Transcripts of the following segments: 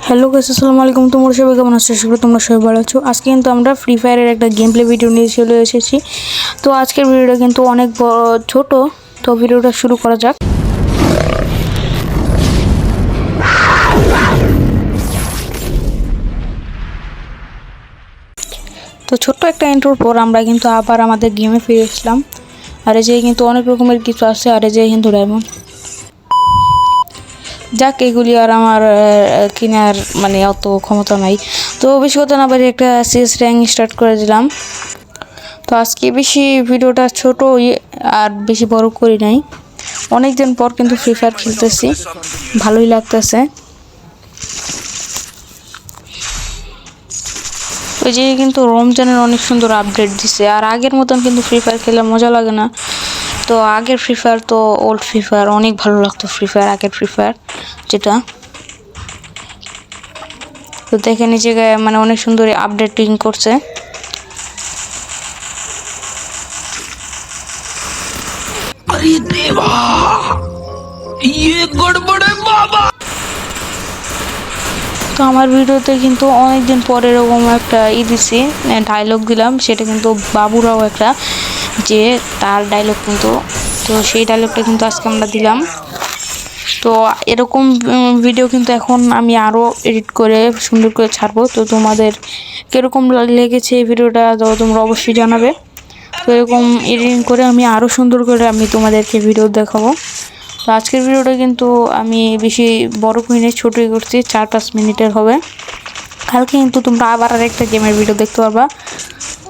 Hello guys, আসসালামু আলাইকুম। তোমরা সবাই কেমন আছো? আশা করি তোমরা সবাই ভালো আছো। আজকে কিন্তু আমরা ফ্রি ফায়ারের একটা গেম প্লে ভিডিও নিয়ে চলে এসেছি। তো আজকের ভিডিওটা কিন্তু অনেক ছোট, তো ভিডিওটা শুরু করা যাক। তো ছোট্ট একটা ইন্ট্রোর পর আমরা কিন্তু আবার আমাদের গেমে ফিরে এসলাম। আর এই যে কিন্তু অনেক রকমের কিছু আছে, আর এই যে কিন্তু ডায়মন্ড। যাক, এগুলি আর আমার কেনার মানে অত ক্ষমতা নাই, তো বেশি কথা না পারি একটা সিএস র্যাঙ্ক স্টার্ট করে দিলাম। তো আজকে বেশি ভিডিওটা ছোট আর বেশি বড় করি নাই, অনেক দিন পর কিন্তু ফ্রি ফায়ার খেলতেছি, ভালোই লাগতেছে। ওই যে কিন্তু রমজানের অনেক সুন্দর আপডেট দিছে, আর আগের মতন কিন্তু ফ্রি ফায়ার খেলে মজা লাগে না। তো আগের ফ্রি ফায়ার তো ওল্ড ফ্রি ফায়ার অনেক ভালো লাগতো, ফ্রি ফায়ার আগের ফ্রি ফায়ার যেটা। তো দেখেন এই জায়গায় মানে অনেক সুন্দর আপডেটিং করছে। अरे देवा, ये गड़बड़ है बाबा। তো আমার ভিডিওতে কিন্তু অনেকদিন পরে এরকম একটা দিছি, ডায়লগ দিলাম, সেটা কিন্তু বাবুরাও একটা যে তার ডায়লগ কিন্তু, তো সেই ডায়লগটা কিন্তু আজকে আমরা দিলাম। তো এরকম ভিডিও কিন্তু এখন আমি আরও এডিট করে সুন্দর করে ছাড়বো। তো তোমাদের কীরকম লেগেছে এই ভিডিওটা তো তোমরা অবশ্যই জানাবে। তো এরকম এডিটিং করে আমি আরও সুন্দর করে আমি তোমাদেরকে ভিডিও দেখাবো। তো আজকের ভিডিওটা কিন্তু আমি বেশি বড় করিনি, ছোটোই করছি, 4-5 মিনিটের হবে। কালকে কিন্তু তোমরা আবার আরেকটা গেমের ভিডিও দেখতে পারবা,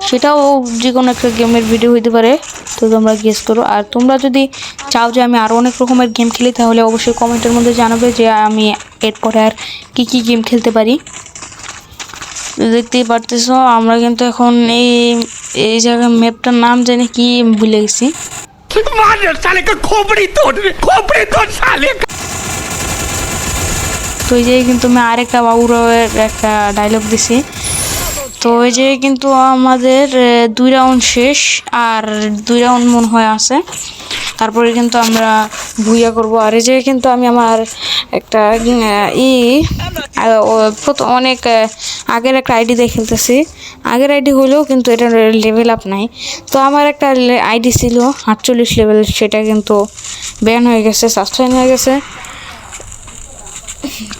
সেটাও যে কোনো একটা গেমের ভিডিও হইতে পারে। তো তোমরা গেস করো, আর তোমরা যদি চাও যে আমি আরও অনেক রকমের গেম খেলি তাহলে অবশ্যই কমেন্টের মধ্যে জানাবে যে আমি এরপরে আর কী কী গেম খেলতে পারি। দেখতেই পারতেছো আমরা কিন্তু এখন এই জায়গায় ম্যাপটার নাম জানি কি ভুলে গেছি। তো এই যে কিন্তু আমি আরেকটা বাবুরাওয়ের একটা ডায়লগ দিছি। তো এই যে কিন্তু আমাদের 2 রাউন্ড শেষ, আর 2 রাউন্ড মনে হয় আছে, তারপরে কিন্তু আমরা ভুইয়া করব। আর এই যে কিন্তু আমি আমার একটা অনেক আগের একটা আইডি দিয়ে খেলতেছি। আগের আইডি হলেও কিন্তু এটা লেভেল আপ নাই। তো আমার একটা আইডি ছিল 48 লেভেল, সেটা কিন্তু ব্যান হয়ে গেছে, সাসপেন্ড হয়ে গেছে।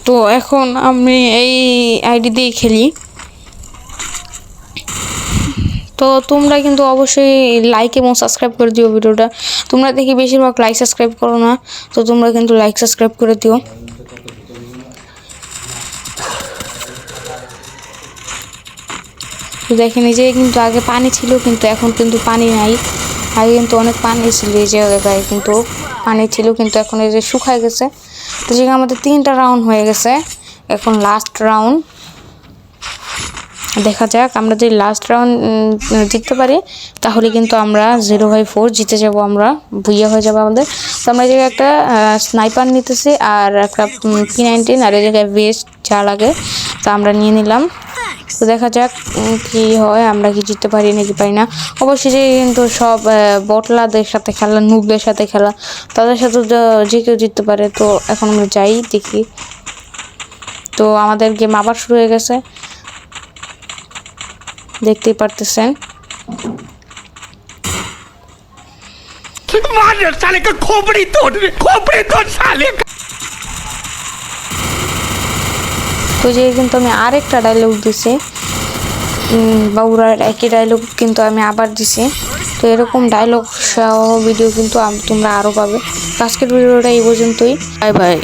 তো এখন আমি এই আইডি দিয়ে খেলি। তো তোমরা কিন্তু অবশ্যই লাইক এবং সাবস্ক্রাইব করে দিও ভিডিওটা। তোমরা দেখি বেশিরভাগ লাইক সাবস্ক্রাইব করো না, তো তোমরা কিন্তু লাইক সাবস্ক্রাইব করে দিও। তো দেখেন এই যে কিন্তু আগে পানি ছিল, কিন্তু এখন কিন্তু পানি নাই। আগে কিন্তু অনেক পানি ছিল, এই জায়গায় কিন্তু পানি ছিল, কিন্তু এখন এই যে শুকায় গেছে। তো যেখানে আমাদের 3টা রাউন্ড হয়ে গেছে, এখন লাস্ট রাউন্ড। দেখা যাক আমরা যদি লাস্ট রাউন্ড জিততে পারি তাহলে কিন্তু আমরা 0/4 জিতে যাব, আমরা ভুইয়া হয়ে যাবো আমাদের। তো আমরা এই জায়গায় একটা স্নাইপার নিতেছি আর একটা P90, আর এই জায়গায় বেস্ট যা লাগে তা আমরা নিয়ে নিলাম। তো দেখা যাক কি হয়, আমরা কি জিততে পারি নাকি পারি না। অবশ্যই যে কিন্তু সব বটলাদের সাথে খেলা, নুবদের সাথে খেলা, তাদের সাথে যে কেউ জিততে পারে। তো এখন আমরা যাই দেখি। তো আমাদের গেম আবার শুরু হয়ে গেছে, দেখতেই পারতেছেন। তো যে কিন্তু আমি আরেকটা ডায়লগ দিছি, বাবুরার একই ডায়লগ কিন্তু আমি আবার দিছি। তো এরকম ডায়লগ সহ ভিডিও কিন্তু তোমরা আরও পাবে। আজকের ভিডিওটা এই পর্যন্তই, বাই বাই।